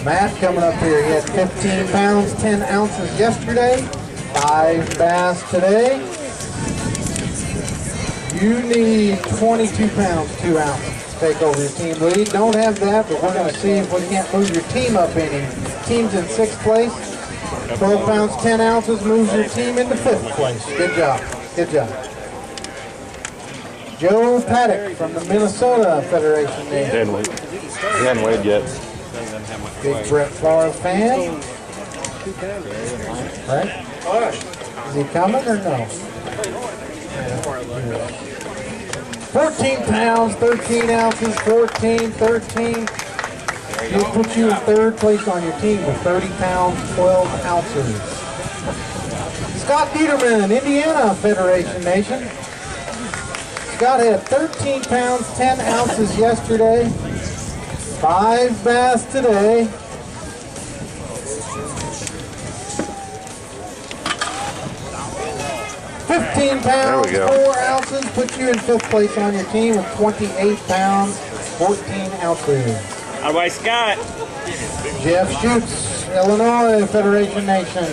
Matt coming up here. He had 15 pounds, 10 ounces yesterday. 5 bass today. You need 22 pounds, 2 ounces to take over your team lead. Don't have that, but we're going to see if we can't move your team up any. Team's in 6th place. 12 pounds, 10 ounces moves your team into 5th place. Good job. Good job. Joe Paddock from the Minnesota Federation name. He hadn't weighed yet. Big Brett Favre fan. Right? Is he coming or no? 14 pounds, 13 ounces, 14, 13. He'll put you in 3rd place on your team with 30 pounds, 12 ounces. Scott Dieterman, Indiana Federation Nation. Scott had 13 pounds, 10 ounces yesterday. 5 bass today. $15 pounds, 4 ounces, put you in 5th place on your team with 28 pounds, 14 ounces. How about Scott? Jeff Schutz, Illinois Federation Nation.